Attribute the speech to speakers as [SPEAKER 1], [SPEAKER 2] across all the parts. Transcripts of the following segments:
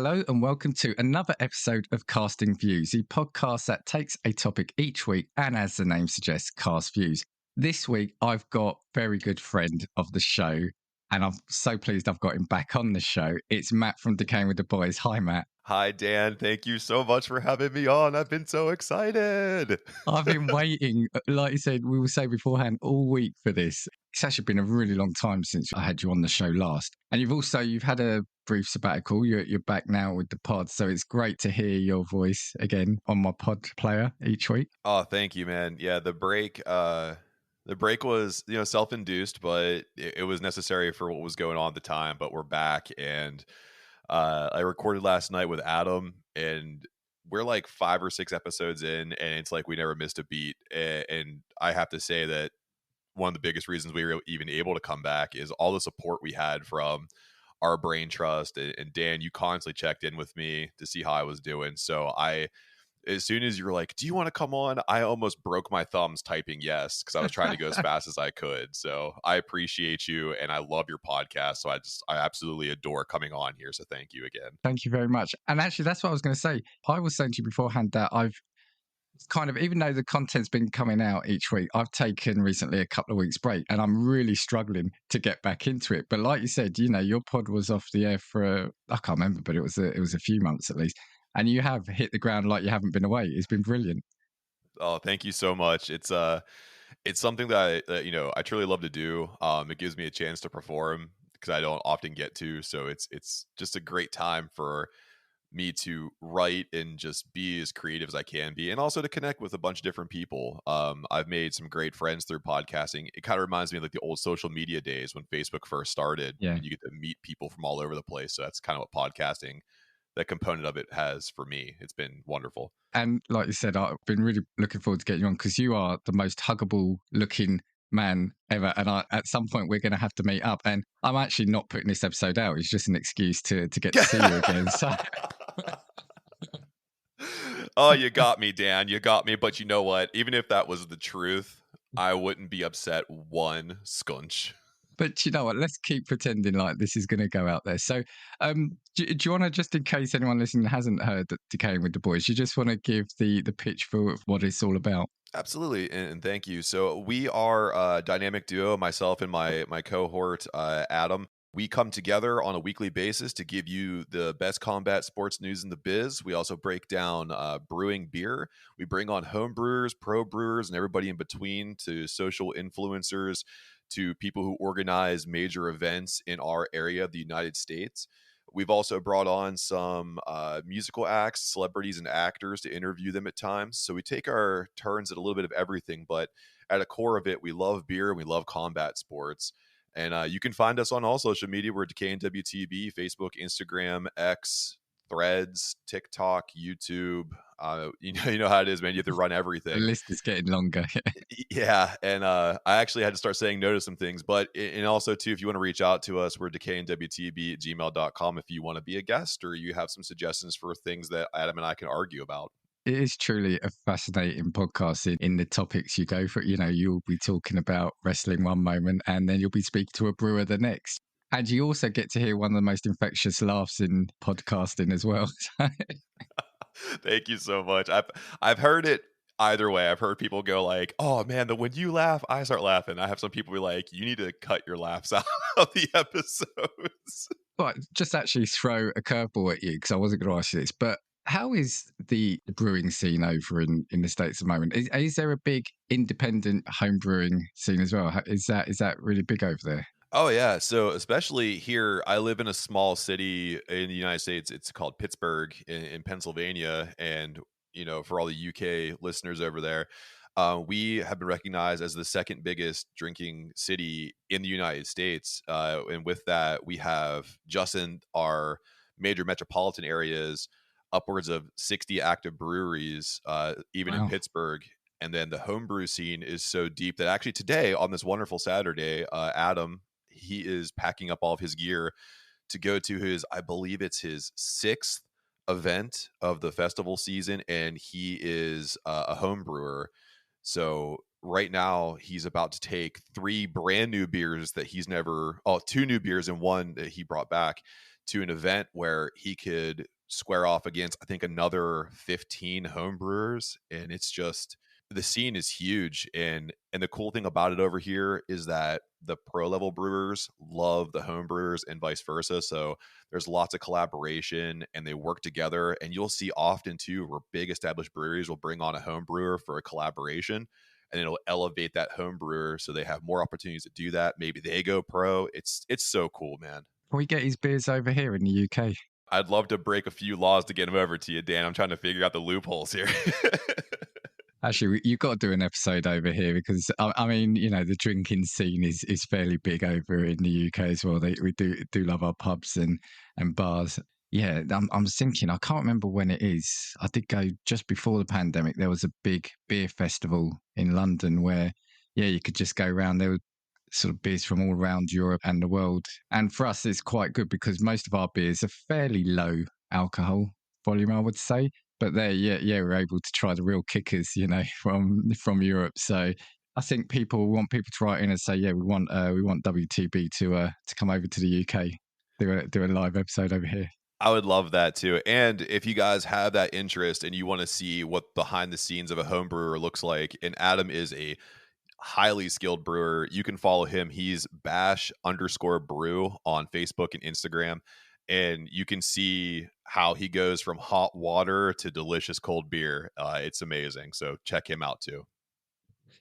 [SPEAKER 1] Hello and welcome to another episode of Casting Views, the podcast that takes a topic each week and, as the name suggests, cast views. This week, I've got a very good friend of the show, and I'm so pleased I've got him back on the show. It's Matt from Decayin With The Boys. Hi, Matt.
[SPEAKER 2] Hi, Dan. Thank you so much for having me on. I've been so excited.
[SPEAKER 1] I've been waiting, like you said, we will say beforehand, all week for this. It's actually been a really long time since I had you on the show last. And you've had a brief sabbatical. You're back now with the pod. So it's great to hear your voice again on my pod player each week.
[SPEAKER 2] Oh, thank you, man. Yeah, the break was, self-induced, but it was necessary for what was going on at the time. But we're back, and I recorded last night with Adam, and we're like 5 or 6 episodes in, and it's like we never missed a beat. And I have to say that one of the biggest reasons we were even able to come back is all the support we had from our brain trust. And Dan, you constantly checked in with me to see how I was doing. So as soon as you were like, do you want to come on? I almost broke my thumbs typing yes, because I was trying to go as fast as I could. So I appreciate you, and I love your podcast. So I absolutely adore coming on here. So thank you again.
[SPEAKER 1] Thank you very much. And actually, that's what I was going to say. I was saying to you beforehand that I've kind of, even though the content's been coming out each week, I've taken recently a couple of weeks break, and I'm really struggling to get back into it. But like you said, your pod was off the air for, I can't remember, but it was a few months at least. And you have hit the ground like you haven't been away. It's been brilliant.
[SPEAKER 2] Oh, thank you so much. It's something that I truly love to do. It gives me a chance to perform because I don't often get to. So it's just a great time for me to write and just be as creative as I can be, and also to connect with a bunch of different people. I've made some great friends through podcasting. It kind of reminds me of like the old social media days when Facebook first started.
[SPEAKER 1] Yeah.
[SPEAKER 2] And you get to meet people from all over the place. So that's kind of what podcasting, that component of it, has for me. It's been wonderful.
[SPEAKER 1] And like you said, I've been really looking forward to getting you on because you are the most huggable looking man ever. And at some point, we're going to have to meet up. And I'm actually not putting this episode out. It's just an excuse to get to see you again. So.
[SPEAKER 2] Oh, you got me, Dan. You got me. But you know what? Even if that was the truth, I wouldn't be upset one scunch.
[SPEAKER 1] But you know what? Let's keep pretending like this is going to go out there. So, do you want to, just in case anyone listening hasn't heard Decayin With The Boys, you just want to give the pitch for what it's all about?
[SPEAKER 2] Absolutely, and thank you. So we are a dynamic duo, myself and my cohort, Adam. We come together on a weekly basis to give you the best combat sports news in the biz. We also break down brewing beer. We bring on home brewers, pro brewers, and everybody in between, to social influencers, to people who organize major events in our area of the United States. We've also brought on some musical acts, celebrities, and actors to interview them at times. So we take our turns at a little bit of everything, but at a core of it, we love beer and we love combat sports. And you can find us on all social media. We're Decayin WTB, Facebook, Instagram, X, Threads, TikTok, YouTube. You know how it is, man. You have to run everything.
[SPEAKER 1] The list is getting longer.
[SPEAKER 2] Yeah, and I actually had to start saying no to some things. But and also, too, if you want to reach out to us, we're decayinwtb@gmail.com if you want to be a guest or you have some suggestions for things that Adam and I can argue about.
[SPEAKER 1] It is truly a fascinating podcast in the topics you go for. You'll be talking about wrestling one moment and then you'll be speaking to a brewer the next. And you also get to hear one of the most infectious laughs in podcasting as well.
[SPEAKER 2] Thank you so much. I've heard it either way. I've heard people go like, "Oh man, when you laugh, I start laughing." I have some people be like, "You need to cut your laughs out of the episodes."
[SPEAKER 1] But just actually throw a curveball at you because I wasn't going to ask you this, but how is the brewing scene over in the States at the moment? Is there a big independent home brewing scene as well? Is that really big over there?
[SPEAKER 2] Oh yeah, so especially here, I live in a small city in the United States. It's called Pittsburgh in Pennsylvania, and for all the UK listeners over there, we have been recognized as the second biggest drinking city in the United States. And with that, we have just in our major metropolitan areas upwards of 60 active breweries, even in
[SPEAKER 1] Wow.
[SPEAKER 2] Pittsburgh. And then the homebrew scene is so deep that actually today, on this wonderful Saturday, Adam, he is packing up all of his gear to go to I believe it's his 6th event of the festival season, and he is a home brewer. So right now he's about to take 3 brand new beers that two new beers and one that he brought back to an event where he could square off against, I think, another 15 home brewers, and it's just the scene is huge. And the cool thing about it over here is that the pro level brewers love the home brewers and vice versa. So there's lots of collaboration and they work together. And you'll see often too where big established breweries will bring on a home brewer for a collaboration, and it'll elevate that home brewer so they have more opportunities to do that. Maybe they go pro. It's so cool, man.
[SPEAKER 1] Can we get his beers over here in the UK?
[SPEAKER 2] I'd love to break a few laws to get them over to you, Dan. I'm trying to figure out the loopholes here.
[SPEAKER 1] Actually, you've got to do an episode over here because I mean, the drinking scene is fairly big over in the UK as well. We do love our pubs and bars. Yeah, I'm thinking. I can't remember when it is. I did go just before the pandemic. There was a big beer festival in London where, yeah, you could just go around. There were sort of beers from all around Europe and the world. And for us, it's quite good because most of our beers are fairly low alcohol volume, I would say. But there, yeah, we're able to try the real kickers, from Europe. So I think people want people to write in and say, yeah, we want WTB to come over to the UK, do a live episode over here.
[SPEAKER 2] I would love that too. And if you guys have that interest and you want to see what behind the scenes of a home brewer looks like, and Adam is a highly skilled brewer, you can follow him. He's bash_brew on Facebook and Instagram. And you can see how he goes from hot water to delicious cold beer. It's amazing. So check him out too.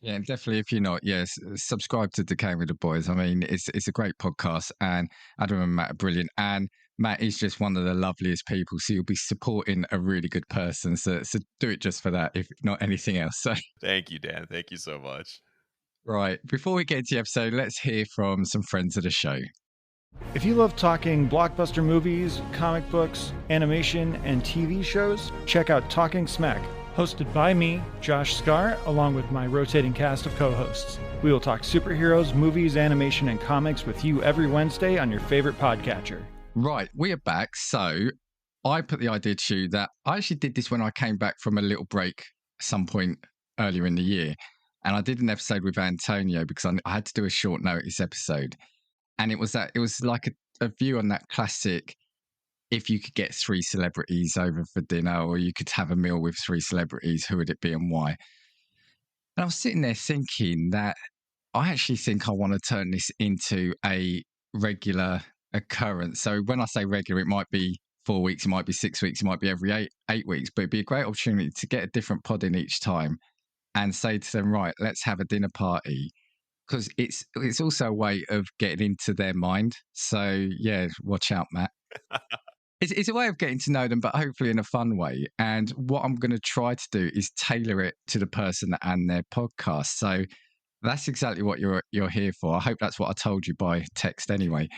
[SPEAKER 1] Yeah, and definitely. If you're not, yes, subscribe to Decayin With The Boys. I mean, it's a great podcast, and Adam and Matt are brilliant. And Matt is just one of the loveliest people. So you'll be supporting a really good person. So do it just for that, if not anything else. So
[SPEAKER 2] Thank you, Dan. Thank you so much.
[SPEAKER 1] right, before we get into the episode, let's hear from some friends of the show.
[SPEAKER 3] If you love talking blockbuster movies, comic books, animation, and TV shows, check out Talking Smack, hosted by me, Josh Scar, along with my rotating cast of co-hosts. We will talk superheroes, movies, animation, and comics with you every Wednesday on your favorite podcatcher.
[SPEAKER 1] Right, we are back. So I put the idea to you that I actually did this when I came back from a little break at some point earlier in the year. And I did an episode with Antonio because I had to do a short notice episode. And it was like a view on that classic, if you could get three celebrities over for dinner or you could have a meal with three celebrities, who would it be and why? And I was sitting there thinking that I actually think I want to turn this into a regular occurrence. So when I say regular, it might be 4 weeks, it might be 6 weeks, it might be every eight weeks, but it'd be a great opportunity to get a different pod in each time and say to them, right, let's have a dinner party. Because it's also a way of getting into their mind. So yeah, watch out, Matt. It's a way of getting to know them, but hopefully in a fun way. And what I'm going to try to do is tailor it to the person and their podcast. So that's exactly what you're here for. I hope that's what I told you by text anyway.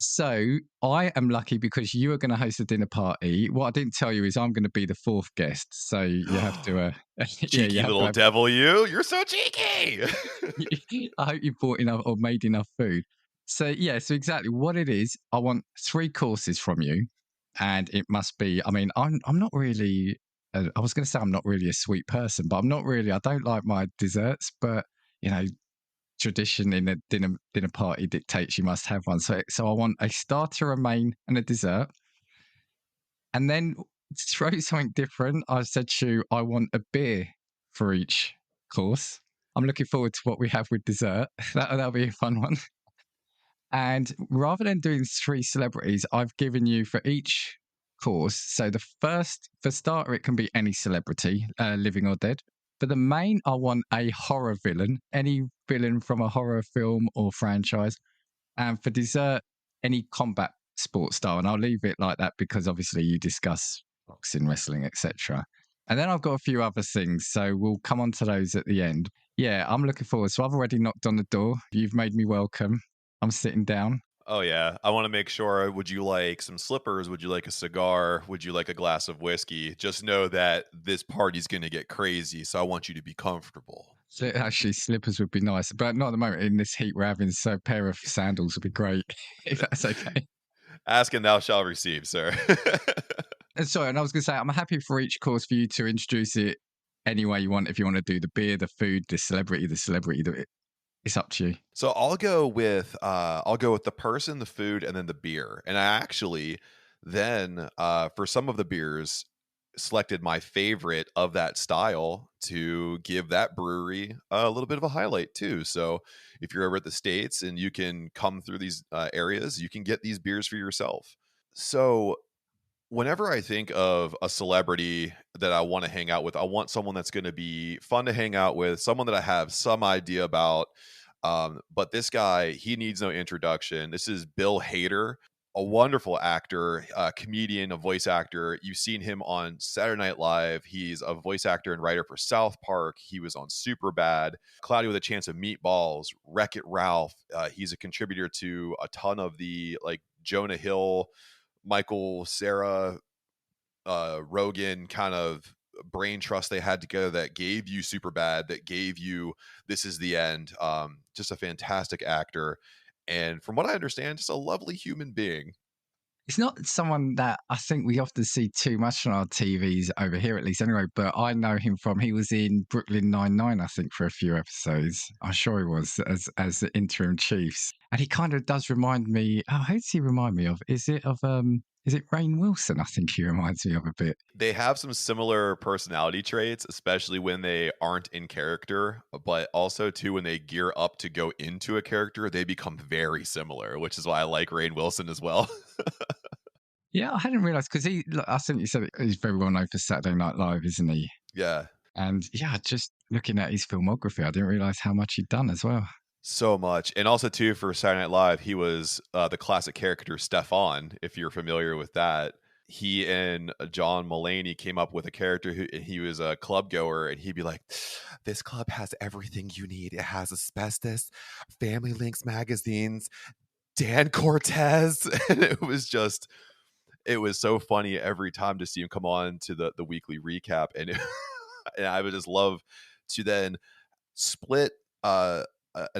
[SPEAKER 1] So I am lucky because you are going to host a dinner party. What I didn't tell you is I'm going to be the fourth guest. So you have to,
[SPEAKER 2] cheeky little devil, you're so cheeky.
[SPEAKER 1] I hope you bought enough or made enough food. So yeah, so exactly what it is. I want 3 courses from you, and it must be. I mean, I'm not really. I was going to say I'm not really a sweet person, but I'm not really. I don't like my desserts, but tradition in a dinner party dictates you must have one. So I want a starter, a main, and a dessert. And then to throw something different, I said to you, I want a beer for each course. I'm looking forward to what we have with dessert. That'll be a fun one. And rather than doing 3 celebrities, I've given you for each course. So for starter, it can be any celebrity, living or dead. For the main, I want a horror villain, any villain from a horror film or franchise. And for dessert, any combat sports style. And I'll leave it like that because obviously you discuss boxing, wrestling, etc. And then I've got a few other things. So we'll come on to those at the end. Yeah, I'm looking forward. So I've already knocked on the door. You've made me welcome. I'm sitting down.
[SPEAKER 2] Oh, yeah. I want to make sure. Would you like some slippers? Would you like a cigar? Would you like a glass of whiskey? Just know that this party's going to get crazy, so I want you to be comfortable.
[SPEAKER 1] So actually, slippers would be nice, but not at the moment. In this heat we're having, so a pair of sandals would be great, if that's okay.
[SPEAKER 2] Ask and thou shalt receive, sir.
[SPEAKER 1] And sorry, and I was going to say, I'm happy for each course for you to introduce it any way you want. If you want to do the beer, the food, the celebrity, it's up to you.
[SPEAKER 2] So I'll go with the person, the food, and then the beer. And I actually Then for some of the beers, selected my favorite of that style to give that brewery a little bit of a highlight too. So if you're over at the States and you can come through these areas, you can get these beers for yourself. So whenever I think of a celebrity that I want to hang out with, I want someone that's going to be fun to hang out with, someone that I have some idea about. But this guy, he needs no introduction. This is Bill Hader, a wonderful actor, a comedian, a voice actor. You've seen him on Saturday Night Live. He's a voice actor and writer for South Park. He was on Superbad, Cloudy with a Chance of Meatballs, Wreck-It Ralph. He's a contributor to a ton of the like Jonah Hill, Michael, Sarah, Rogan kind of brain trust they had together that gave you Superbad, that gave you This Is the End. Just a fantastic actor. And from what I understand, just a lovely human being.
[SPEAKER 1] It's not someone that I think we often see too much on our TVs over here, at least anyway. But I know him from he was in Brooklyn Nine-Nine, I think, for a few episodes. I'm sure he was as the interim chiefs, and he kind of does remind me. Oh, who does he remind me of? Is it Rainn Wilson? I think he reminds me of a bit.
[SPEAKER 2] They have some similar personality traits, especially when they aren't in character, but also too when they gear up to go into a character, they become very similar, which is why I like Rainn Wilson as well.
[SPEAKER 1] Yeah, I hadn't realised because I think you said he's very well known for Saturday Night Live, isn't he?
[SPEAKER 2] Yeah.
[SPEAKER 1] And yeah, just looking at his filmography, I didn't realise how much he'd done as well.
[SPEAKER 2] So much. And also too for Saturday Night Live, he was the classic character Stefan, if you're familiar with that. He and John Mulaney came up with a character who he was a club goer, and he'd be like, "This club has everything you need. It has asbestos, Family Links magazines, Dan Cortez." And it was so funny every time to see him come on to the weekly recap. And and I would just love to then split an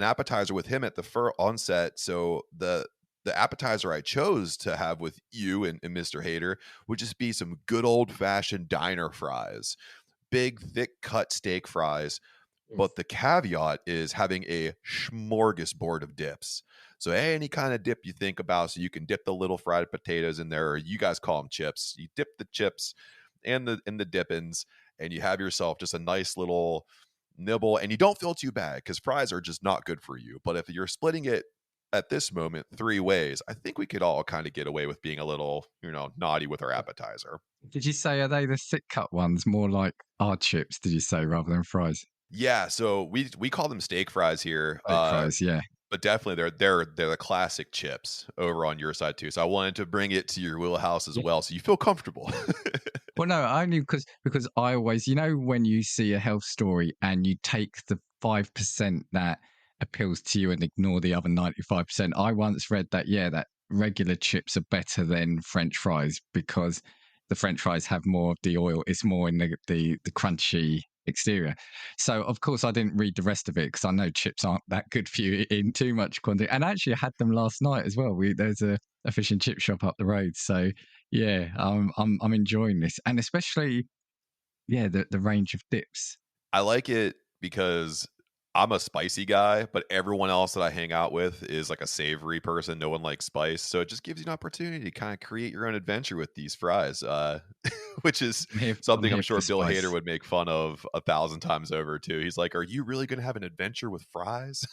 [SPEAKER 2] appetizer with him at the onset. So the appetizer I chose to have with you and Mr. Hader would just be some good old fashioned diner fries, big thick cut steak fries. But the caveat is having a smorgasbord of dips. So any kind of dip you think about, so you can dip the little fried potatoes in there, or you guys call them chips. You dip the chips and the dippins, and you have yourself just a nice little nibble, and you don't feel too bad because fries are just not good for you. But if you're splitting it at this moment 3 ways, I think we could all kind of get away with being a little, naughty with our appetizer.
[SPEAKER 1] Did you say, are they the thick cut ones, more like our chips, did you say, rather than fries?
[SPEAKER 2] Yeah, so we call them steak fries here.
[SPEAKER 1] Steak fries, yeah.
[SPEAKER 2] But definitely they're the classic chips over on your side too. So I wanted to bring it to your wheelhouse as well, so you feel comfortable.
[SPEAKER 1] Well, no, only because I always, when you see a health story and you take the 5% that appeals to you and ignore the other 95%. I once read that that regular chips are better than French fries because the French fries have more of the oil. It's more in the crunchy exterior. So of course I didn't read the rest of it because I know chips aren't that good for you in too much quantity. And actually I had them last night as well. There's a fish and chip shop up the road. So yeah, I'm enjoying this, and especially the range of dips.
[SPEAKER 2] I like it because I'm a spicy guy, but everyone else that I hang out with is like a savory person. No one likes spice. So it just gives you an opportunity to kind of create your own adventure with these fries, which is something I'm sure Bill Hader would make fun of 1,000 times over too. He's like, "Are you really going to have an adventure with fries?"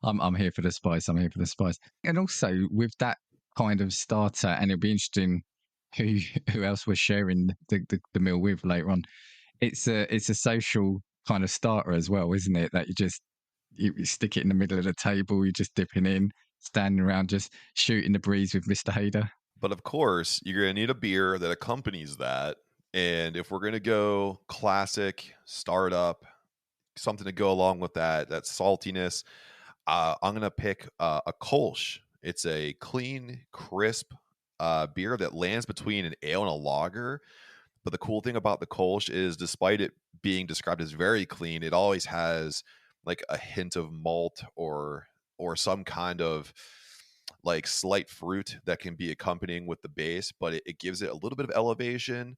[SPEAKER 1] I'm here for the spice. I'm here for the spice. And also with that kind of starter, and it'll be interesting who else we're sharing the meal with later on. It's a social kind of starter as well, isn't it? That you stick it in the middle of the table, you're just dipping in, standing around, just shooting the breeze with Mr. Hader.
[SPEAKER 2] But of course, you're going to need a beer that accompanies that. And if we're going to go classic startup, something to go along with that saltiness, I'm going to pick a Kolsch. It's a clean, crisp beer that lands between an ale and a lager. But the cool thing about the Kolsch is, despite it being described as very clean, it always has like a hint of malt or some kind of like slight fruit that can be accompanying with the base, but it gives it a little bit of elevation.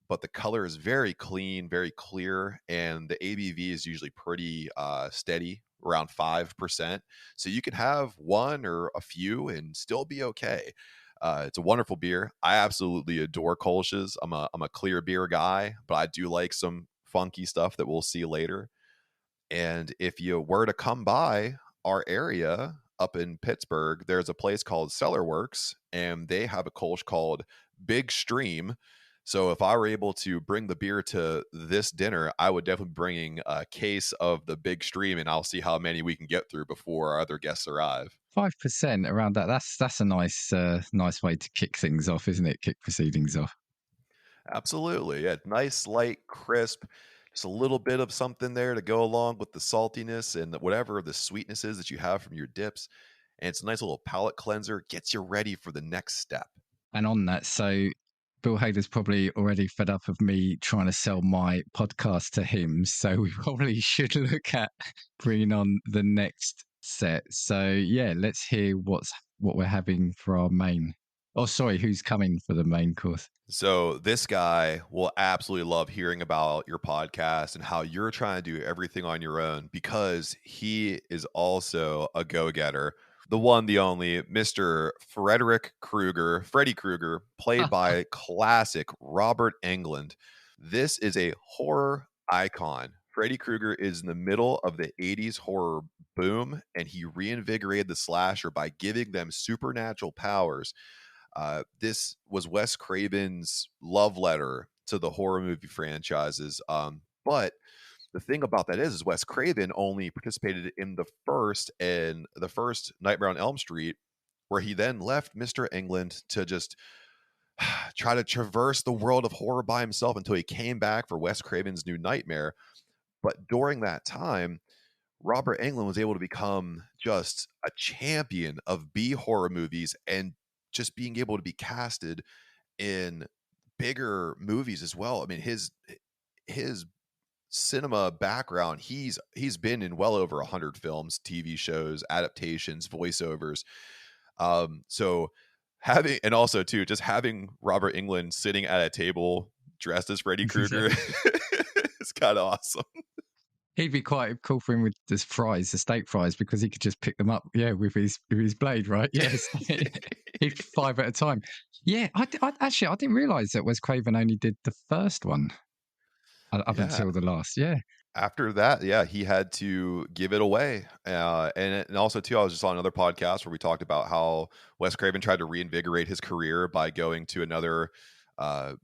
[SPEAKER 2] But the color is very clean, very clear, and the ABV is usually pretty steady, around 5%. So you can have one or a few and still be okay. It's a wonderful beer. I absolutely adore Kolsch's. I'm a clear beer guy, but I do like some funky stuff that we'll see later. And if you were to come by our area up in Pittsburgh, there's a place called Cellar Works, and they have a Kolsch called Big Stream. So if I were able to bring the beer to this dinner, I would definitely be bringing a case of the Big Stream, and I'll see how many we can get through before our other guests arrive.
[SPEAKER 1] 5% around that. That's a nice way to kick things off, isn't it? Kick proceedings off.
[SPEAKER 2] Absolutely. Yeah. Nice, light, crisp, just a little bit of something there to go along with the saltiness and whatever the sweetness is that you have from your dips. And it's a nice little palate cleanser, gets you ready for the next step.
[SPEAKER 1] And on that, so Bill Hader's probably already fed up of me trying to sell my podcast to him. So we probably should look at bringing on the next set. So yeah, let's hear what we're having for our main. Oh, sorry, who's coming for the main course?
[SPEAKER 2] So this guy will absolutely love hearing about your podcast and how you're trying to do everything on your own, because he is also a go-getter. The one, the only, Mr. Freddy Krueger, played by classic Robert Englund. This is a horror icon. Freddy Krueger is in the middle of the 80s horror boom, and he reinvigorated the slasher by giving them supernatural powers. This was Wes Craven's love letter to the horror movie franchises. But the thing about that is Wes Craven only participated in the first Nightmare on Elm Street, where he then left Mr. Englund to just try to traverse the world of horror by himself until he came back for Wes Craven's New Nightmare. But during that time, Robert Englund was able to become just a champion of B horror movies and just being able to be casted in bigger movies as well. I mean, his cinema background, he's been in well over 100 films, TV shows, adaptations, voiceovers. So having, and also too, just having Robert Englund sitting at a table dressed as Freddy Krueger is kind of awesome.
[SPEAKER 1] He'd be quite cool for him with his fries, the steak fries, because he could just pick them up, with his blade, right? Yes, he'd 5 at a time. Yeah, I didn't realize that Wes Craven only did the first one up until the last. Yeah.
[SPEAKER 2] After that, he had to give it away. And also, too, I was just on another podcast where we talked about how Wes Craven tried to reinvigorate his career by going to another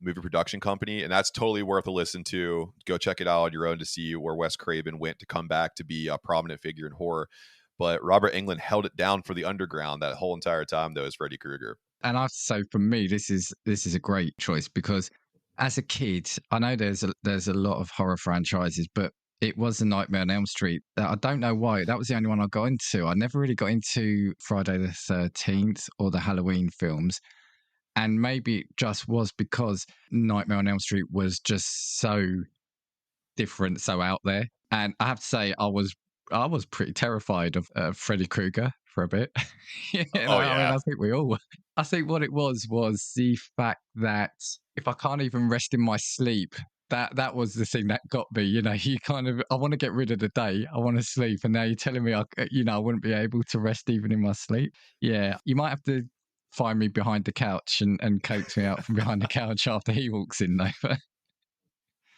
[SPEAKER 2] movie production company, and that's totally worth a listen to. Go check it out on your own to see where Wes Craven went to come back to be a prominent figure in horror. But Robert Englund held it down for the underground that whole entire time, though, as Freddy Krueger.
[SPEAKER 1] And I have to say, for me, this is a great choice, because as a kid, I know there's a lot of horror franchises, but it was a Nightmare on Elm Street. I don't know why. That was the only one I got into. I never really got into Friday the 13th or the Halloween films. And maybe it just was because Nightmare on Elm Street was just so different, so out there. And I have to say, I was pretty terrified of Freddy Krueger for a bit. I mean, I think we all were. I think what it was the fact that if I can't even rest in my sleep, that was the thing that got me. You I want to get rid of the day. I want to sleep. And now you're telling me, I wouldn't be able to rest even in my sleep. Yeah, you might have to find me behind the couch and coax me out from behind the couch after he walks in, though.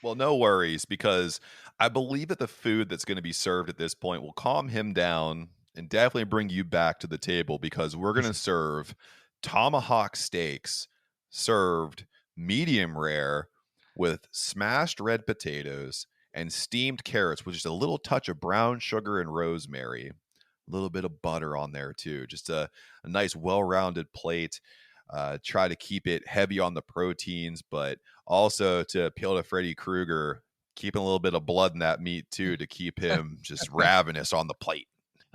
[SPEAKER 2] Well, no worries, because I believe that the food that's going to be served at this point will calm him down and definitely bring you back to the table, because we're going to serve tomahawk steaks served medium rare with smashed red potatoes and steamed carrots with just a little touch of brown sugar and rosemary. A little bit of butter on there too. Just a nice, well-rounded plate. Try to keep it heavy on the proteins, but also to appeal to Freddy Krueger, keeping a little bit of blood in that meat too, to keep him just ravenous on the plate.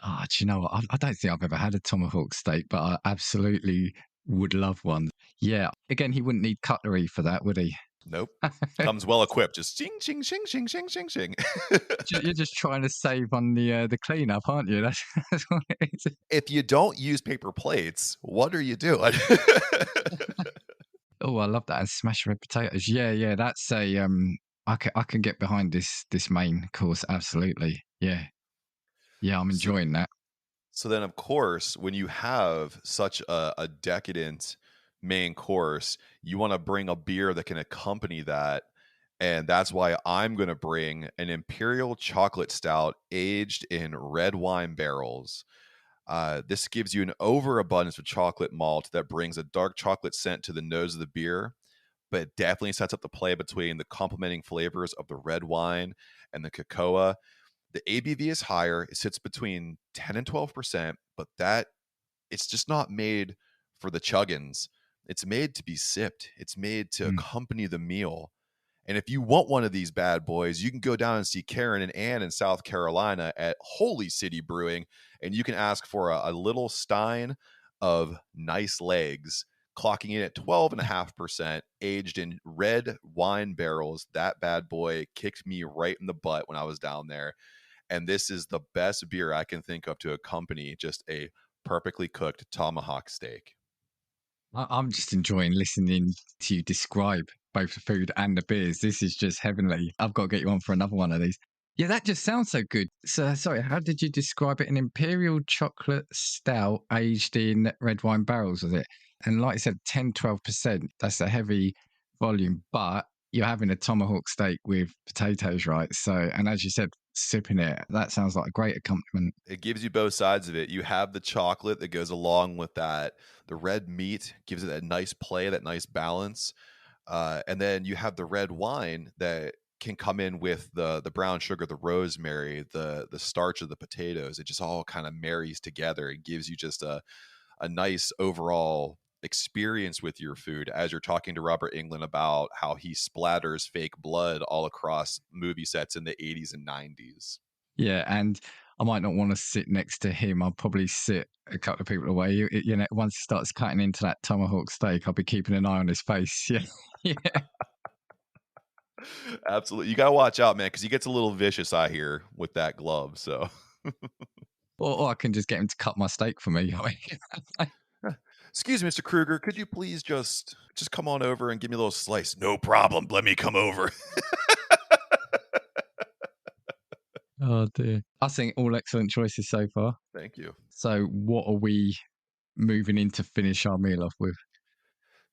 [SPEAKER 1] Oh, do you know what? I don't think I've ever had a tomahawk steak, but I absolutely would love one. Yeah. Again, he wouldn't need cutlery for that, would he?
[SPEAKER 2] Nope. Comes well equipped. Just ching, ching, ching, ching, ching, ching, ching.
[SPEAKER 1] You're just trying to save on the cleanup, aren't you? That's what it is.
[SPEAKER 2] If you don't use paper plates, what are you doing?
[SPEAKER 1] Oh, I love that. And smashed red potatoes. Yeah. That's a I can get behind this main course. Absolutely. Yeah. I'm enjoying that.
[SPEAKER 2] So then, of course, when you have such a decadent main course, you want to bring a beer that can accompany that. And that's why I'm going to bring an Imperial Chocolate Stout aged in red wine barrels. This gives you an overabundance of chocolate malt that brings a dark chocolate scent to the nose of the beer, but it definitely sets up the play between the complementing flavors of the red wine and the cocoa. The ABV is higher. It sits between 10 and 12%, but that it's just not made for the chuggins. It's made to be sipped. It's made to
[SPEAKER 1] Mm.
[SPEAKER 2] accompany the meal. And if you want one of these bad boys, you can go down and see Karen and Ann in South Carolina at Holy City Brewing, and you can ask for a little stein of nice legs, clocking in at 12.5%, aged in red wine barrels. That bad boy kicked me right in the butt when I was down there. And this is the best beer I can think of to accompany just a perfectly cooked tomahawk steak.
[SPEAKER 1] I'm just enjoying listening to you describe both the food and the beers. This is just heavenly. I've got to get you on for another one of these. Yeah, that just sounds so good. So, sorry, how did you describe it? An imperial chocolate stout aged in red wine barrels, was it? And like I said, 10-12%. That's a heavy volume, but you're having a tomahawk steak with potatoes, right? So, and as you said, sipping it, that sounds like a great accompaniment.
[SPEAKER 2] It gives you both sides of it. You have the chocolate that goes along with that. The red meat gives it that nice play, that nice balance. And then you have the red wine that can come in with the brown sugar, the rosemary, the starch of the potatoes. It just all kind of marries together. It gives you just a nice overall experience with your food, as you're talking to Robert Englund about how he splatters fake blood all across movie sets in the 80s and 90s.
[SPEAKER 1] Yeah, and I might not want to sit next to him. I'll probably sit a couple of people away. You know, once he starts cutting into that tomahawk steak, I'll be keeping an eye on his face. Yeah, yeah.
[SPEAKER 2] Absolutely. You got to watch out, man, because he gets a little vicious, I hear, with that glove. So,
[SPEAKER 1] Or I can just get him to cut my steak for me.
[SPEAKER 2] excuse me, Mr. Kruger, could you please just come on over and give me a little slice? No problem. Let me come over.
[SPEAKER 1] Oh dear. I think all excellent choices so far.
[SPEAKER 2] Thank you.
[SPEAKER 1] So, what are we moving in to finish our meal off with?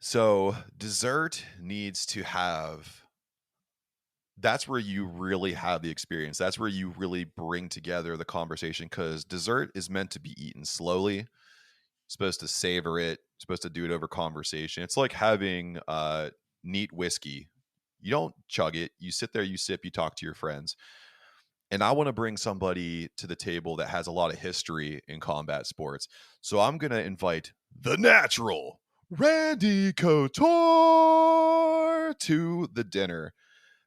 [SPEAKER 2] So, dessert needs to have that's where you really have the experience. That's where you really bring together the conversation because dessert is meant to be eaten slowly, supposed to savor it, supposed to do it over conversation. It's like having neat whiskey. You don't chug it. You sit there, you sip, you talk to your friends. And I want to bring somebody to the table that has a lot of history in combat sports. So I'm going to invite the natural Randy Couture to the dinner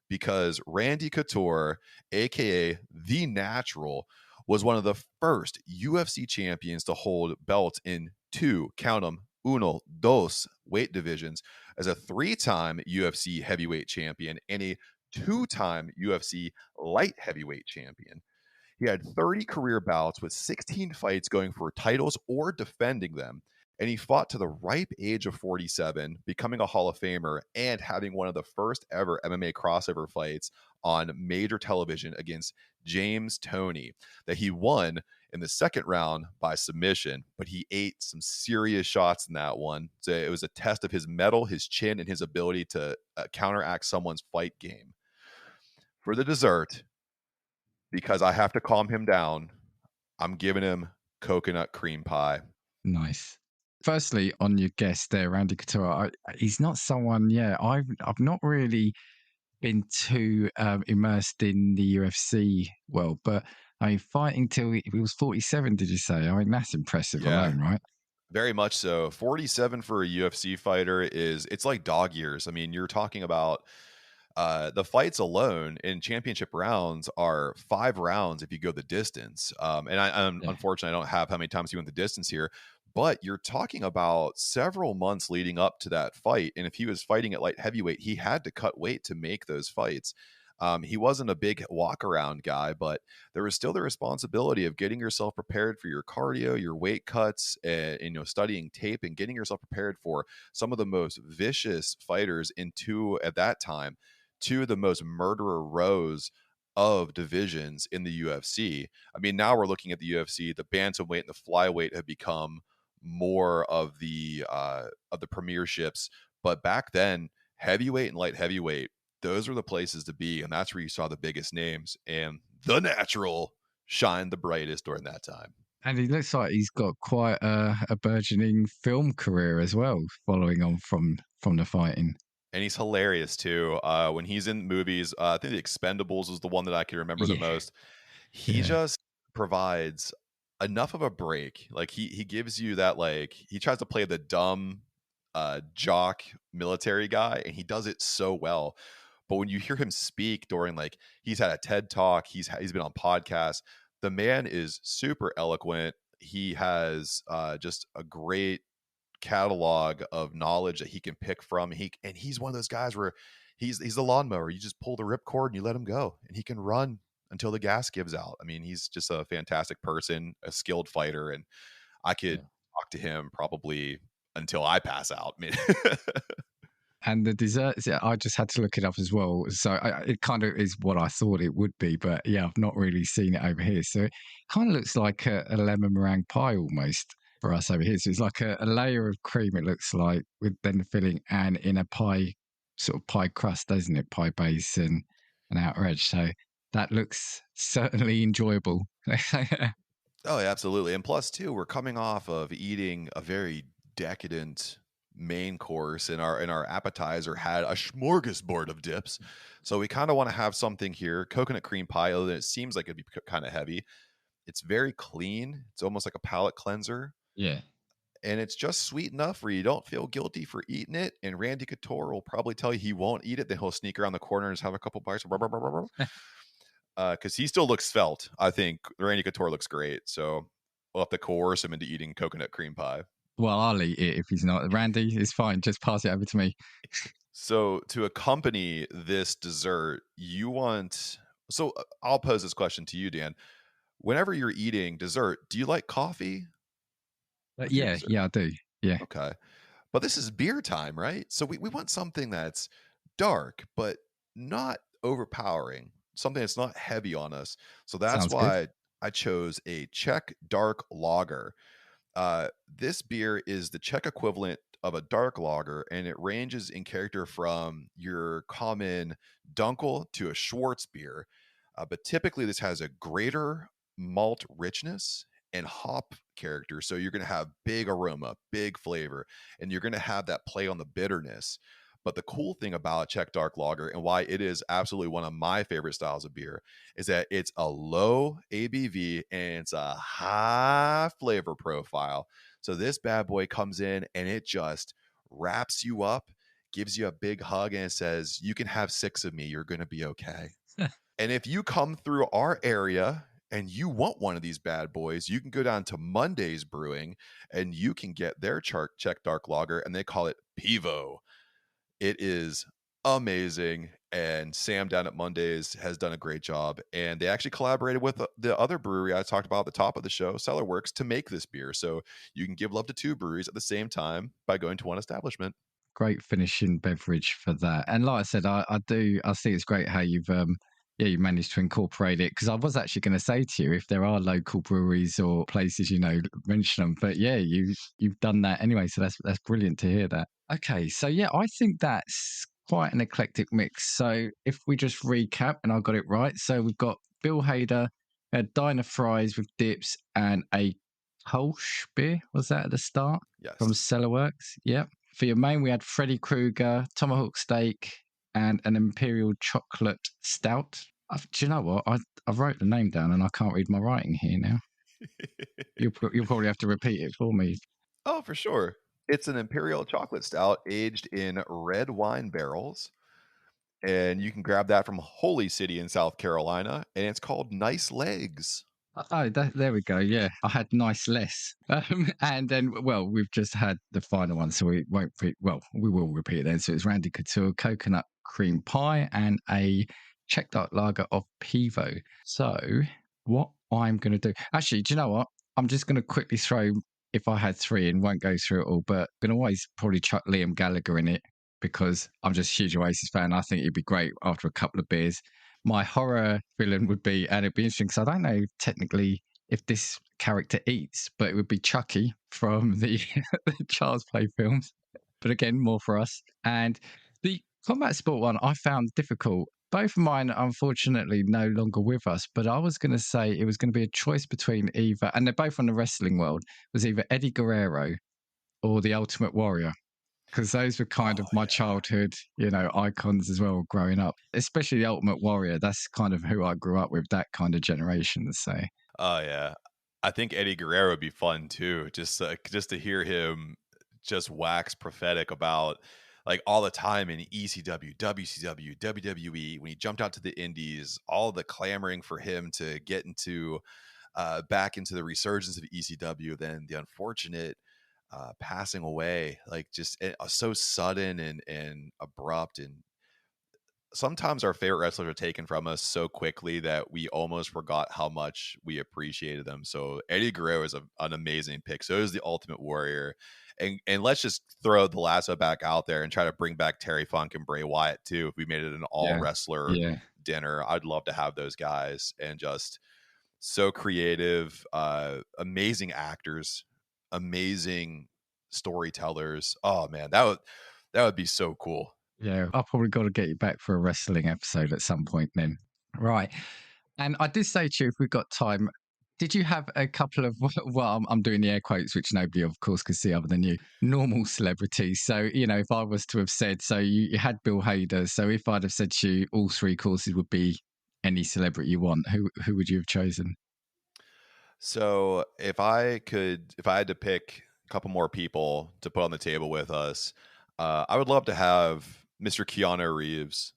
[SPEAKER 2] because Randy Couture, aka The Natural, was one of the first UFC champions to hold belts in two, count them, uno, dos weight divisions, as a 3-time UFC heavyweight champion and a 2-time UFC light heavyweight champion. He had 30 career bouts with 16 fights going for titles or defending them. And he fought to the ripe age of 47, becoming a Hall of Famer and having one of the first ever MMA crossover fights on major television against James Toney that he won in the second round by submission, but he ate some serious shots in that one. So it was a test of his mettle, his chin, and his ability to counteract someone's fight game. For the dessert, because I have to calm him down, I'm giving him coconut cream pie.
[SPEAKER 1] Nice. Firstly, on your guest there, Randy Couture, he's not someone. Yeah, I've not really been too immersed in the UFC world, but I mean, fighting till he was 47. Did you say? I mean, that's impressive
[SPEAKER 2] Yeah,
[SPEAKER 1] alone, right?
[SPEAKER 2] very much so. 47 for a UFC fighter it's like dog years. I mean, you're talking about the fights alone in championship rounds are 5 rounds if you go the distance. And
[SPEAKER 1] Yeah.
[SPEAKER 2] unfortunately, I don't have how many times he went the distance here, but you're talking about several months leading up to that fight. And if he was fighting at light heavyweight, he had to cut weight to make those fights. He wasn't a big walk around guy, but there was still the responsibility of getting yourself prepared for your cardio, your weight cuts, and studying tape and getting yourself prepared for some of the most vicious fighters at that time, two of the most murderer rows of divisions in the UFC. I mean, now we're looking at the UFC, the bantamweight and the flyweight have become more of the premierships. But back then, heavyweight and light heavyweight, those were the places to be, and that's where you saw the biggest names. And The Natural shined the brightest during that time.
[SPEAKER 1] And he looks like he's got quite a burgeoning film career as well, following on from the fighting.
[SPEAKER 2] And he's hilarious too. When he's in movies, I think The Expendables was the one that I can remember the most. He just provides enough of a break. Like he gives you that, like, he tries to play the dumb jock military guy, and he does it so well. But when you hear him speak during, like, he's had a TED talk, he's been on podcasts. The man is super eloquent. He has just a great catalog of knowledge that he can pick from. He's one of those guys where he's the lawnmower. You just pull the ripcord and you let him go, and he can run until the gas gives out. I mean, he's just a fantastic person, a skilled fighter, and I could talk to him probably until I pass out. I mean,
[SPEAKER 1] And the desserts, I just had to look it up as well. So it kind of is what I thought it would be, but yeah, I've not really seen it over here. So it kind of looks like a lemon meringue pie almost for us over here. So it's like a layer of cream, it looks like, with then the filling and in a pie, sort of pie crust, doesn't it? Pie base and an outer edge. So that looks certainly enjoyable.
[SPEAKER 2] oh, yeah, absolutely. And plus, too, we're coming off of eating a very decadent main course, and our appetizer had a smorgasbord of dips. So we kind of want to have something here. Coconut cream pie, although it seems like it'd be kind of heavy. It's very clean. It's almost like a palate cleanser.
[SPEAKER 1] Yeah.
[SPEAKER 2] And it's just sweet enough where you don't feel guilty for eating it. And Randy Couture will probably tell you he won't eat it. Then he'll sneak around the corner and just have a couple bites. Because he still looks svelte. I think Randy Couture looks great. So we'll have to coerce him into eating coconut cream pie.
[SPEAKER 1] Well, I'll eat it if he's not. Randy, it's fine. Just pass it over to me.
[SPEAKER 2] So to accompany this dessert, so I'll pose this question to you, Dan. Whenever you're eating dessert, do you like coffee?
[SPEAKER 1] Yeah, I do. Yeah.
[SPEAKER 2] Okay. But this is beer time, right? So we want something that's dark, but not overpowering, something that's not heavy on us. So that's
[SPEAKER 1] Sounds
[SPEAKER 2] why
[SPEAKER 1] good.
[SPEAKER 2] I chose a Czech dark lager. This beer is the Czech equivalent of a dark lager, and it ranges in character from your common Dunkel to a Schwartz beer. But typically, this has a greater malt richness and hop character. So you're going to have big aroma, big flavor, and you're going to have that play on the bitterness. But the cool thing about Czech dark lager, and why it is absolutely one of my favorite styles of beer, is that it's a low ABV and it's a high flavor profile. So this bad boy comes in and it just wraps you up, gives you a big hug, and it says, you can have 6 of me. You're going to be okay. And if you come through our area and you want one of these bad boys, you can go down to Monday's Brewing and you can get their Czech dark lager, and they call it Pivo. It is amazing, and Sam down at Mondays has done a great job, and they actually collaborated with the other brewery I talked about at the top of the show, Cellarworks, to make this beer. So you can give love to 2 breweries at the same time by going to one establishment.
[SPEAKER 1] Great finishing beverage for that. And like I said, I see it's great how you've you managed to incorporate it, because I was actually going to say to you, if there are local breweries or places, mention them. But yeah, you've done that anyway, so that's brilliant to hear that. Okay, so yeah, I think that's quite an eclectic mix. So if we just recap, and I got it right, so we've got Bill Hader, diner fries with dips, and a Kolsch beer. Was that at the start?
[SPEAKER 2] Yes.
[SPEAKER 1] From Cellarworks. Yep. For your main, we had Freddy Krueger, tomahawk steak, and an Imperial chocolate stout. Do you know what? I wrote the name down and I can't read my writing here now. You'll probably have to repeat it for me.
[SPEAKER 2] Oh, for sure. It's an Imperial chocolate stout aged in red wine barrels. And you can grab that from Holy City in South Carolina. And it's called Nice Legs.
[SPEAKER 1] Oh, there we go. Yeah, I had nice less. And then, well, we've just had the final one, so we won't we will repeat it then. So it's Randy Couture coconut cream pie and a Czech dark lager of Pivo. So what I'm going to do, actually, do you know what? I'm just going to quickly throw, if I had 3 and won't go through it all, but I'm going to always probably chuck Liam Gallagher in it, because I'm just a huge Oasis fan. I think it'd be great after a couple of beers. My horror villain would be, and it'd be interesting because I don't know technically if this character eats, but it would be Chucky from the, the Child's Play films. But again, more for us. And the combat sport one I found difficult. Both of mine, unfortunately, no longer with us. But I was going to say it was going to be a choice between either, and they're both on the wrestling world, was either Eddie Guerrero or the Ultimate Warrior. Because those were kind of
[SPEAKER 2] Oh
[SPEAKER 1] my
[SPEAKER 2] yeah.
[SPEAKER 1] childhood, icons as well growing up, especially the Ultimate Warrior. That's kind of who I grew up with, that kind of generation. So,
[SPEAKER 2] Oh yeah. I think Eddie Guerrero would be fun too. Just to hear him just wax prophetic about like all the time in ECW, WCW, WWE, when he jumped out to the indies, all the clamoring for him to get into back into the resurgence of ECW, then the unfortunate passing away, like just so sudden and abrupt. And sometimes our favorite wrestlers are taken from us so quickly that we almost forgot how much we appreciated them. So Eddie Guerrero is an amazing pick. So is the Ultimate Warrior. And let's just throw the lasso back out there and try to bring back Terry Funk and Bray Wyatt too. If we made it an all
[SPEAKER 1] yeah.
[SPEAKER 2] wrestler
[SPEAKER 1] Yeah.
[SPEAKER 2] dinner, I'd love to have those guys. And just so creative, amazing actors, amazing storytellers. Oh man, that would be so cool.
[SPEAKER 1] Yeah. I've probably got to get you back for a wrestling episode at some point then. Right. And I did say to you, if we've got time, did you have a couple of, well, I'm doing the air quotes, which nobody, of course, could see other than you, normal celebrities? So, if I was to have said, so you had Bill Hader. So if I'd have said to you, all three courses would be any celebrity you want, who would you have chosen?
[SPEAKER 2] So if I had to pick a couple more people to put on the table with us, I would love to have Mr. Keanu Reeves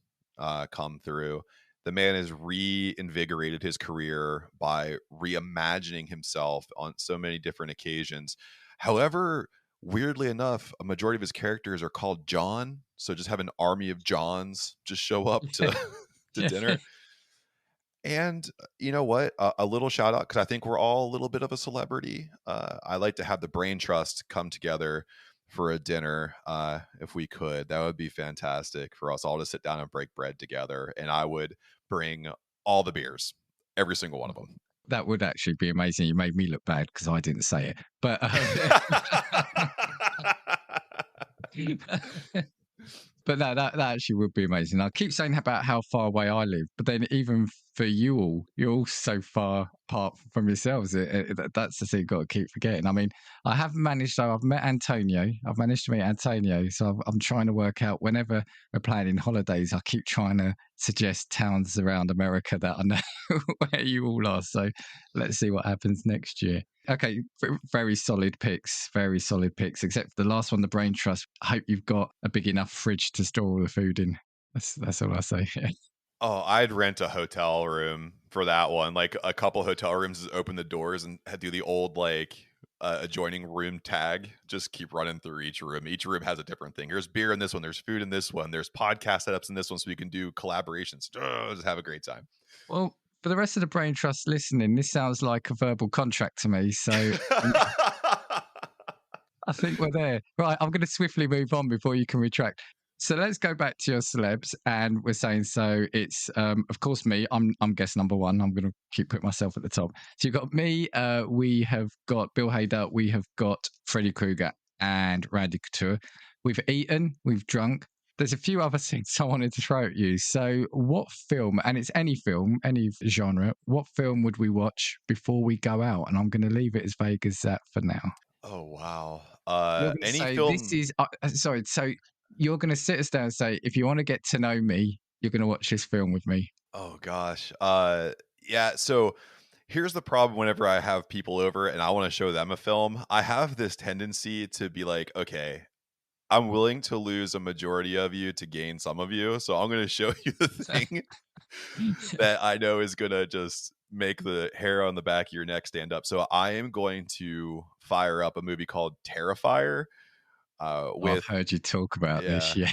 [SPEAKER 2] come through. The man has reinvigorated his career by reimagining himself on so many different occasions. However, weirdly enough, a majority of his characters are called John. So just have an army of Johns just show up to to
[SPEAKER 1] Yeah.
[SPEAKER 2] dinner. And you know what? A little shout out because I think we're all a little bit of a celebrity. I like to have the Brain Trust come together for a dinner if we could. That would be fantastic for us all to sit down and break bread together. And I would bring all the beers, every single one of them.
[SPEAKER 1] That would actually be amazing. You made me look bad because I didn't say it. But but that actually would be amazing. I keep saying about how far away I live, but then even for you all, you're all so far apart from yourselves. That's the thing you've got to keep forgetting. I mean, I have managed, though, I've met Antonio. I've managed to meet Antonio. So I'm trying to work out whenever we're planning holidays, I keep trying to suggest towns around America that I know where you all are. So let's see what happens next year. Okay, very solid picks, except for the last one, the Brain Trust. I hope you've got a big enough fridge to store all the food in. That's all I say.
[SPEAKER 2] Oh, I'd rent a hotel room for that one. Like a couple hotel rooms, just open the doors and do the old like adjoining room tag. Just keep running through each room. Each room has a different thing. There's beer in this one. There's food in this one. There's podcast setups in this one, so we can do collaborations. Just have a great time.
[SPEAKER 1] Well, for the rest of the Brain Trust listening, this sounds like a verbal contract to me. So I think we're there. Right, I'm going to swiftly move on before you can retract. So let's go back to your celebs, and we're saying so. It's of course me. I'm guest number one. I'm going to keep putting myself at the top. So you've got me. We have got Bill Hader. We have got Freddy Krueger and Randy Couture. We've eaten. We've drunk. There's a few other things I wanted to throw at you. So what film, and it's any film, any genre, what film would we watch before we go out? And I'm going to leave it as vague as that for now.
[SPEAKER 2] Oh wow.
[SPEAKER 1] You're going to
[SPEAKER 2] Any
[SPEAKER 1] say,
[SPEAKER 2] film?
[SPEAKER 1] this is, sorry, so you're going to sit us down and say, if you want to get to know me, you're going to watch this film with me.
[SPEAKER 2] Oh gosh. Yeah, so here's the problem whenever I have people over and I want to show them a film. I have this tendency to be like, okay, I'm willing to lose a majority of you to gain some of you. So I'm going to show you the thing that I know is going to just make the hair on the back of your neck stand up. So I am going to fire up a movie called Terrifier.
[SPEAKER 1] I've heard you talk about this, yeah.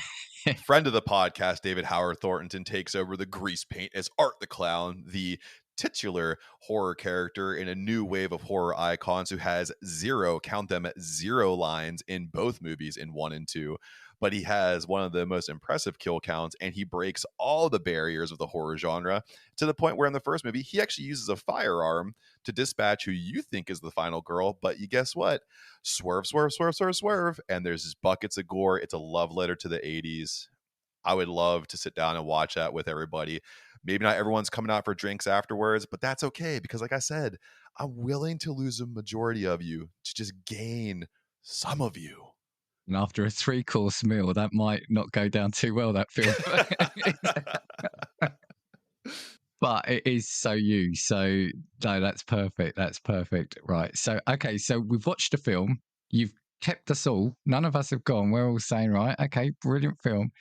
[SPEAKER 2] Friend of the podcast, David Howard Thornton, takes over the grease paint as Art the Clown, the titular horror character in a new wave of horror icons who has zero, count them, 0 lines in both movies in 1 and 2. but he has one of the most impressive kill counts, and he breaks all the barriers of the horror genre to the point where in the first movie, he actually uses a firearm to dispatch who you think is the final girl, but you guess what? Swerve, swerve, swerve, swerve, swerve, and there's just buckets of gore. It's a love letter to the 80s. I would love to sit down and watch that with everybody. Maybe not everyone's coming out for drinks afterwards, but that's okay because, like I said, I'm willing to lose a majority of you to just gain some of you.
[SPEAKER 1] And after a 3-course meal, that might not go down too well, that film. But it is so you. So, no, that's perfect. That's perfect. Right. So, okay. So, we've watched a film. You've kept us all. None of us have gone. We're all saying, right, okay, brilliant film.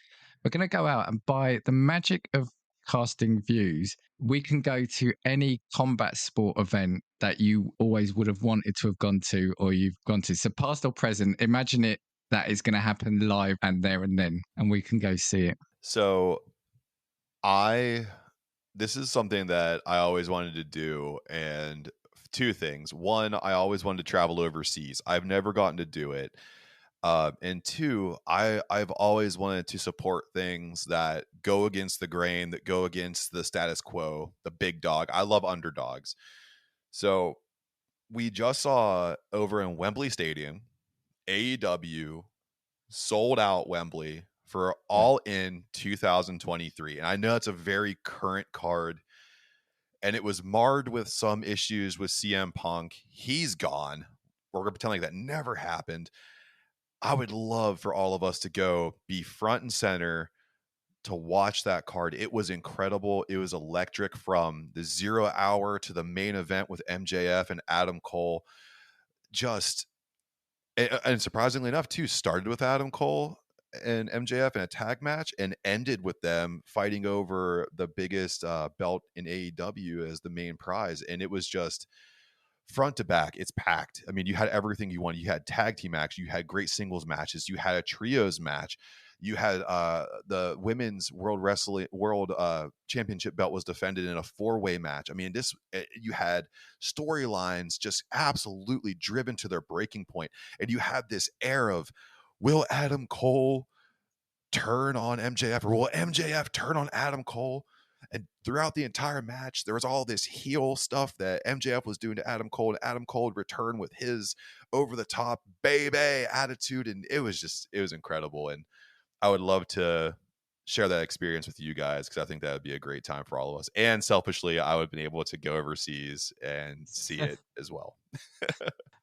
[SPEAKER 1] We're going to go out and by the magic of casting views, we can go to any combat sport event that you always would have wanted to have gone to or you've gone to. So past or present, imagine it that is going to happen live and there and then, and we can go see it.
[SPEAKER 2] So this is something that I always wanted to do, and two things. One, I always wanted to travel overseas. I've never gotten to do it. And two, I've always wanted to support things that go against the grain, that go against the status quo, the big dog. I love underdogs. So we just saw over in Wembley Stadium, AEW sold out Wembley for All In 2023. And I know it's a very current card, and it was marred with some issues with CM Punk. He's gone. We're going to pretend like that never happened. I would love for all of us to go be front and center to watch that card. It was incredible. It was electric from the 0 hour to the main event with MJF and Adam Cole. Just, and surprisingly enough, too, started with Adam Cole and MJF in a tag match and ended with them fighting over the biggest belt in AEW as the main prize. And it was just front to back, it's packed. I mean, you had everything you wanted. You had tag team match, you had great singles matches, you had a trios match, you had the women's world championship belt was defended in a 4-way match. I mean, you had storylines just absolutely driven to their breaking point, and you had this air of, will Adam Cole turn on MJF, or will MJF turn on Adam Cole? And throughout the entire match, there was all this heel stuff that MJF was doing to Adam Cole, and Adam Cole would return with his over-the-top baby attitude, and it was incredible. And I would love to share that experience with you guys because I think that would be a great time for all of us. And selfishly, I would have been able to go overseas and see it as well.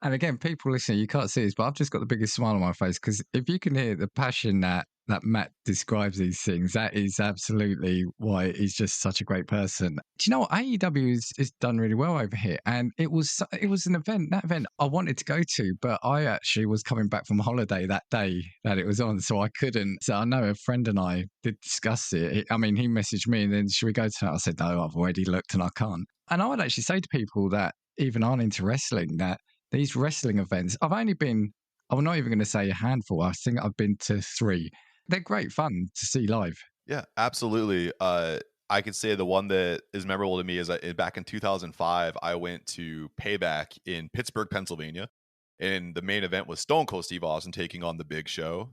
[SPEAKER 1] And again, people listening, you can't see this, but I've just got the biggest smile on my face because if you can hear the passion that Matt describes these things, that is absolutely why he's just such a great person. Do you know what? AEW is done really well over here, and it was an event. That event I wanted to go to, but I actually was coming back from holiday that day that it was on, so I couldn't. So I know a friend and I did discuss it. I mean, he messaged me and then, should we go tonight? I said, no, I've already looked and I can't. And I would actually say to people that even aren't into wrestling that these wrestling events, I'm not even going to say a handful. I think I've been to 3. They're great fun to see live.
[SPEAKER 2] Yeah, absolutely. I could say the one that is memorable to me is back in 2005, I went to Payback in Pittsburgh, Pennsylvania, and the main event was Stone Cold Steve Austin taking on the Big Show,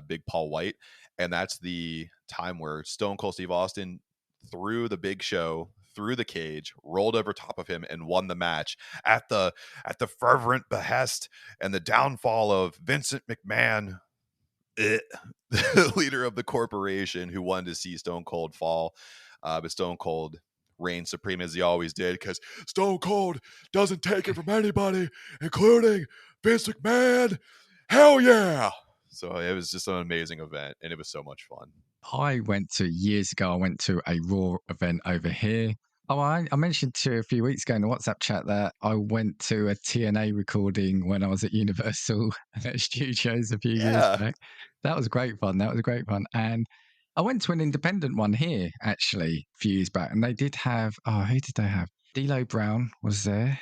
[SPEAKER 2] Big Paul White, and that's the time where Stone Cold Steve Austin threw the Big Show through the cage, rolled over top of him, and won the match at the fervent behest and the downfall of Vincent McMahon, the leader of the corporation, who wanted to see Stone Cold fall. But Stone Cold reigned supreme as he always did, because Stone Cold doesn't take it from anybody, including Vince McMahon. Hell yeah! So it was just an amazing event, and it was so much fun.
[SPEAKER 1] Years ago, I went to a Raw event over here. Oh, I mentioned to you a few weeks ago in the WhatsApp chat that I went to a TNA recording when I was at Universal Studios a few years back. That was great fun. And I went to an independent one here, actually, a few years back. And they did have, who did they have? D'Lo Brown was there.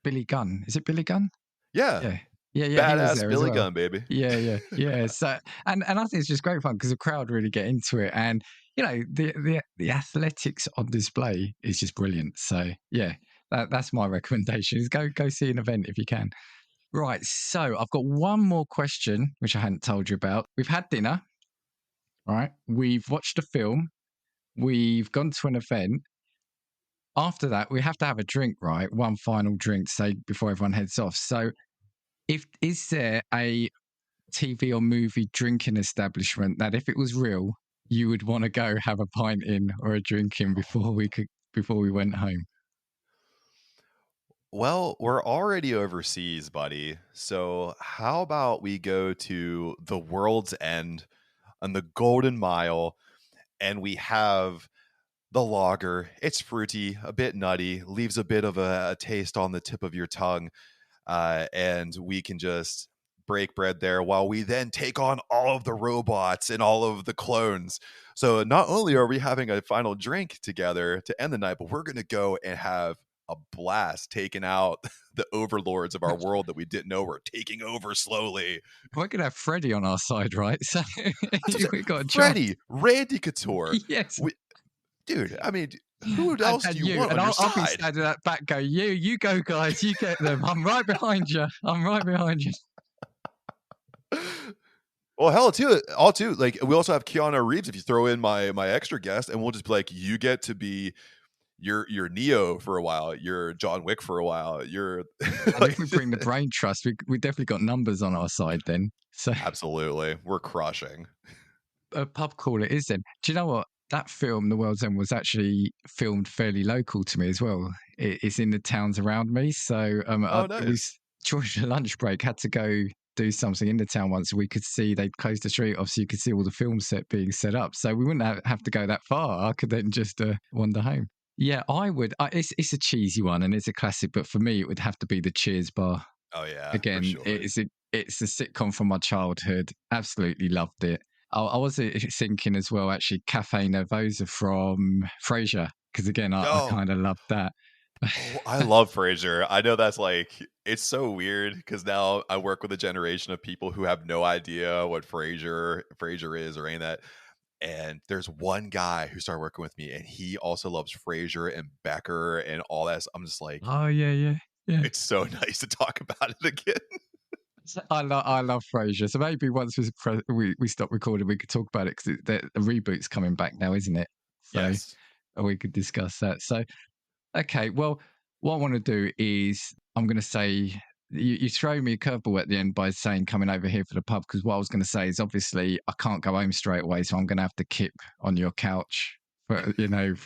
[SPEAKER 1] Billy Gunn. Is it Billy Gunn?
[SPEAKER 2] Yeah.
[SPEAKER 1] Yeah,
[SPEAKER 2] badass Billy Gunn, baby.
[SPEAKER 1] Yeah. So, and I think it's just great fun because the crowd really get into it, and you know the athletics on display is just brilliant. So yeah, that's my recommendation: is go see an event if you can. Right. So I've got one more question, which I hadn't told you about. We've had dinner, right? We've watched a film. We've gone to an event. After that, we have to have a drink, right? One final drink, say, before everyone heads off. So, is there a TV or movie drinking establishment that, if it was real, you would want to go have a pint in or a drink in before we went home?
[SPEAKER 2] Well, we're already overseas, buddy. So how about we go to the world's end on the Golden Mile and we have the lager. It's fruity, a bit nutty, leaves a bit of a taste on the tip of your tongue. And we can just break bread there while we then take on all of the robots and all of the clones. So not only are we having a final drink together to end the night, but we're going to go and have a blast taking out the overlords of our world that we didn't know were taking over slowly.
[SPEAKER 1] We're gonna have Freddie on our side, right? So we got a chance.
[SPEAKER 2] Freddie, Randy Couture.
[SPEAKER 1] Yes.
[SPEAKER 2] Dude, I mean, who else do you want on
[SPEAKER 1] and
[SPEAKER 2] your
[SPEAKER 1] I'll be
[SPEAKER 2] side?
[SPEAKER 1] standing at that back go, you go, guys, you get them. I'm right behind you. I'm right behind you.
[SPEAKER 2] Well, hell, too. All too. Like, we also have Keanu Reeves. If you throw in my extra guest, and we'll just be like, you get to be your Neo for a while. You're John Wick for a while. You're.
[SPEAKER 1] And if we bring the brain trust, we definitely got numbers on our side then. So
[SPEAKER 2] Absolutely, we're crushing.
[SPEAKER 1] a pub crawler is then. Do you know what? That film, The World's End, was actually filmed fairly local to me as well. It's in the towns around me. So
[SPEAKER 2] Oh, nice.
[SPEAKER 1] during the lunch break, had to go do something in the town once. We could see they'd closed the street off, so you could see all the film set being set up. So we wouldn't have to go that far. I could then just wander home. Yeah, I would. It's a cheesy one and it's a classic, but for me, it would have to be the Cheers bar.
[SPEAKER 2] Oh yeah, for
[SPEAKER 1] Again,
[SPEAKER 2] sure.
[SPEAKER 1] it's a sitcom from my childhood. Absolutely loved it. I was thinking as well, actually, Cafe Nervosa from Frasier, because again, I
[SPEAKER 2] Oh.
[SPEAKER 1] kind of loved that.
[SPEAKER 2] Oh, I love Frasier. I know that's like, it's so weird because now I work with a generation of people who have no idea what Frasier is or any of that. And there's one guy who started working with me and he also loves Frasier and Becker and all that. I'm just like,
[SPEAKER 1] Oh yeah.
[SPEAKER 2] it's so nice to talk about it again.
[SPEAKER 1] I love Frasier. So maybe once we stop recording, we could talk about it because the reboot's coming back now, isn't it? So
[SPEAKER 2] Yes.
[SPEAKER 1] we could discuss that. So okay, well, what I want to do is I'm going to say you throw me a curveball at the end by saying coming over here for the pub, because what I was going to say is obviously I can't go home straight away, so I'm going to have to kip on your couch for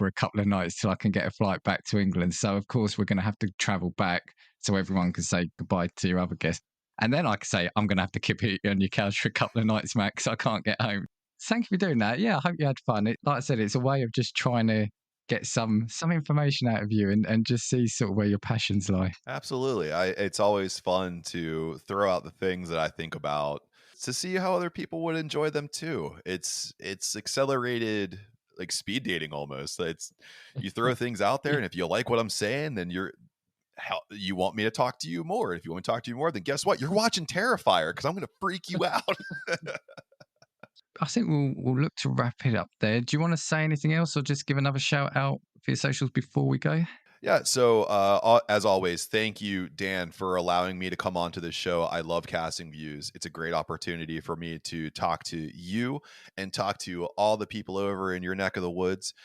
[SPEAKER 1] a couple of nights till I can get a flight back to England. So of course we're going to have to travel back so everyone can say goodbye to your other guests, and then I can say I'm going to have to kip here on your couch for a couple of nights, Max. I can't get home. Thank you for doing that. Yeah, I hope you had fun. Like I said, it's a way of just trying to get some information out of you and just see sort of where your passions lie.
[SPEAKER 2] Absolutely. It's always fun to throw out the things that I think about to see how other people would enjoy them too. It's accelerated like speed dating almost. It's you throw things out there and if you like what I'm saying, then you want me to talk to you more. If you want to talk to you more, then guess what? You're watching Terrifier because I'm going to freak you out.
[SPEAKER 1] I think we'll look to wrap it up there. Do you want to say anything else or just give another shout out for your socials before we go?
[SPEAKER 2] Yeah. So, as always, thank you, Dan, for allowing me to come onto this show. I love Casting Views. It's a great opportunity for me to talk to you and talk to all the people over in your neck of the woods.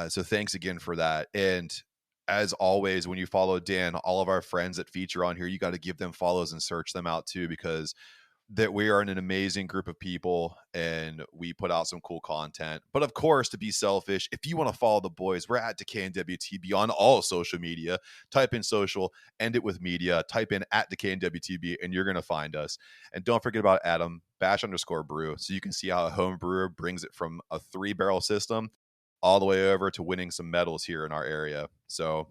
[SPEAKER 2] So thanks again for that. And as always, when you follow Dan, all of our friends that feature on here, you got to give them follows and search them out too, because that we are an amazing group of people and we put out some cool content. But of course, to be selfish, if you want to follow the boys, we're at Decayin WTB on all social media. Type in social, end it with media, type in at Decayin WTB and you're going to find us. And don't forget about Adam, _brew. So you can see how a home brewer brings it from a 3-barrel system all the way over to winning some medals here in our area. So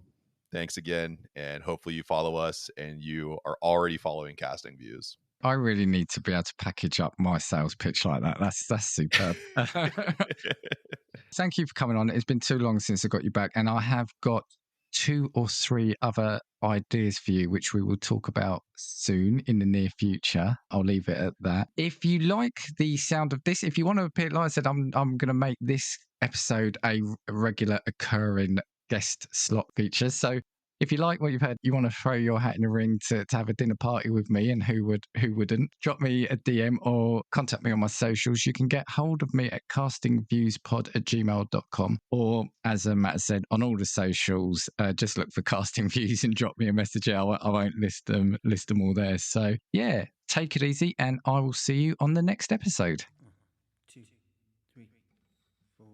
[SPEAKER 2] thanks again. And hopefully you follow us and you are already following Casting Views.
[SPEAKER 1] I really need to be able to package up my sales pitch like that. That's superb. Thank you for coming on. It's been too long since I got you back, and I have got 2 or 3 other ideas for you, which we will talk about soon in the near future. I'll leave it at that. If you like the sound of this, if you want to appear, like I said, I'm going to make this episode a regular occurring guest slot feature. So if you like what you've heard, you want to throw your hat in the ring to have a dinner party with me, and who wouldn't, drop me a DM or contact me on my socials. You can get hold of me at castingviewspod@gmail.com, or as Matt said, on all the socials, just look for Casting Views and drop me a message. I won't list them all there. So yeah, take it easy, and I will see you on the next episode.
[SPEAKER 4] 1, 2, 3, 4.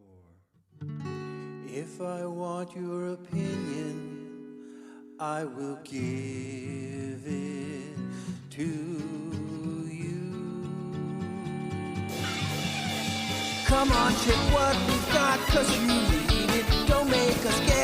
[SPEAKER 4] If I want your opinion, I will give it to you. Come on, check what we've got, 'cause you need it. Don't make us get